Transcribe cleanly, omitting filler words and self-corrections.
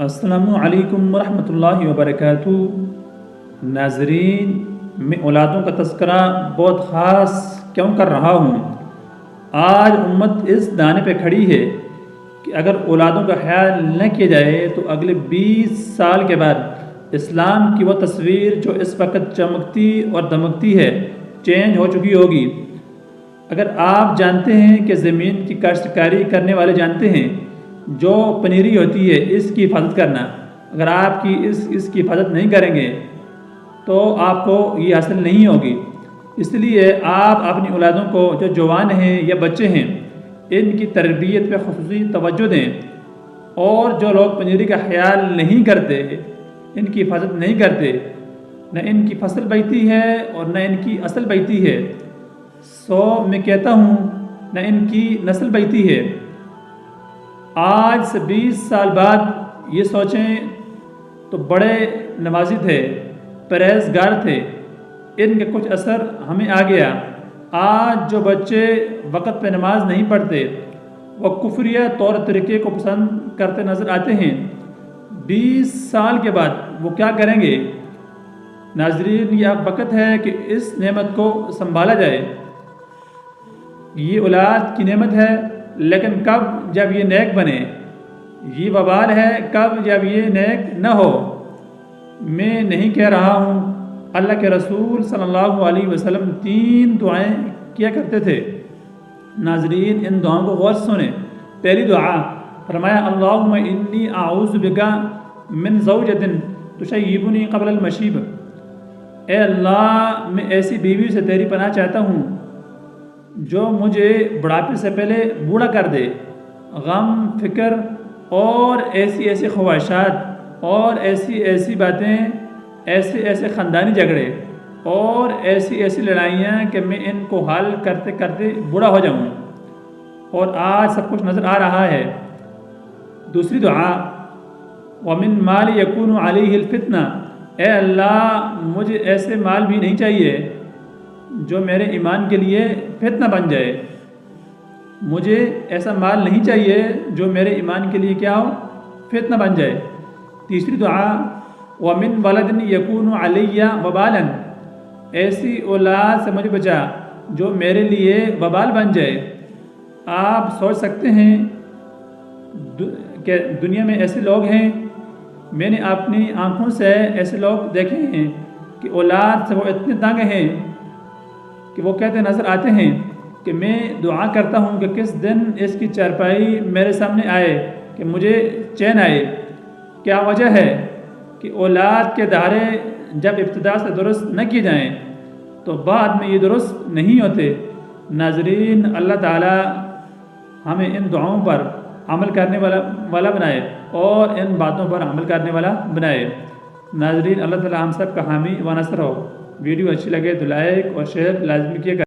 अस्सलामु अलैकुम वरहमतुल्लाहि वबरकातुहू। नाज़रीन, मैं औलादों का तज़किरा बहुत ख़ास क्यों कर रहा हूँ। आज उम्मत इस दाने पे खड़ी है कि अगर औलादों का ख्याल न किया जाए तो अगले 20 साल के बाद इस्लाम की वो तस्वीर जो इस वक्त चमकती और दमकती है चेंज हो चुकी होगी। अगर आप जानते हैं कि ज़मीन की काश्तकारी करने वाले जानते हैं जो पनीरी होती है इसकी हिफाजत करना, अगर आपकी इसकी हिफाजत नहीं करेंगे तो आपको ये हासिल नहीं होगी। इसलिए आप अपनी औलादों को जो जवान हैं या बच्चे हैं इनकी तरबियत पे ख़ुसूसी तवज्जो दें। और जो लोग पनीरी का ख्याल नहीं करते, इनकी हिफाजत नहीं करते, न इनकी फसल बचती है और न इनकी असल बचती है, सो मैं कहता हूँ न इनकी नस्ल बचती है। आज से 20 साल बाद ये सोचें तो बड़े नवाज़ी थे, परहेज़गार थे, इनके कुछ असर हमें आ गया। आज जो बच्चे वक़्त पे नमाज नहीं पढ़ते वो कुफ्रिया तौर तरीक़े को पसंद करते नज़र आते हैं। 20 साल के बाद वो क्या करेंगे। नाज़रीन, ये अब वक़्त है कि इस नेमत को संभाला जाए। ये औलाद की नेमत है, लेकिन कब जब ये नेक बने। ये वबाल है कब जब ये नेक न हो। मैं नहीं कह रहा हूँ, अल्लाह के रसूल सल्लल्लाहु अलैहि वसल्लम 3 दुआएं किया करते थे। नाज़रीन, इन दुआओं को गौर से सुने। पहली दुआ फरमाया, अल्लाहुम्मा इन्नी आऊज़ु बिका मिन ज़ौजतिन तुशय्यिबुनी क़ब्ल अल-मशीब। ए अल्लाह, मैं ऐसी बीवी से तेरी पनाह चाहता हूँ जो मुझे बुढ़ापे से पहले बूढ़ा कर दे। गम, फिक्र और ऐसी ऐसी ख्वाहिशात और ऐसी ऐसी बातें, ऐसे ऐसे ख़ानदानी झगड़े और ऐसी ऐसी लड़ाइयाँ कि मैं इनको हल करते करते बूढ़ा हो जाऊँ। और आज सब कुछ नज़र आ रहा है। दूसरी दुआ, वमिन माल यकूनु अलैहिल फितना। ए अल्लाह, मुझे ऐसे माल भी नहीं चाहिए जो मेरे ईमान के लिए फितना बन जाए। मुझे ऐसा माल नहीं चाहिए जो मेरे ईमान के लिए क्या हो, फितना बन जाए। तीसरी दुआ, वमिन वलदिन यकूनु अलैया वबालन। ऐसी औलाद से मुझे बचा जो मेरे लिए वबाल बन जाए। आप सोच सकते हैं कि दुनिया में ऐसे लोग हैं, मैंने अपनी आँखों से ऐसे लोग देखे हैं कि औलाद से वो इतने तंग हैं कि वो कहते नज़र आते हैं कि मैं दुआ करता हूँ कि किस दिन इसकी चारपाई मेरे सामने आए कि मुझे चैन आए। क्या वजह है कि औलाद के दायरे जब इब्तिदा से दुरुस्त न किए जाएँ तो बाद में ये दुरुस्त नहीं होते। नाज़रीन, अल्लाह ताला हमें इन दुआओं पर अमल करने वाला बनाए और इन बातों पर अमल करने वाला बनाए। नाज़रीन, अल्लाह ताला हम सब का हामी व नसर हो। वीडियो अच्छी लगे तो लाइक और शेयर लाजमी किया।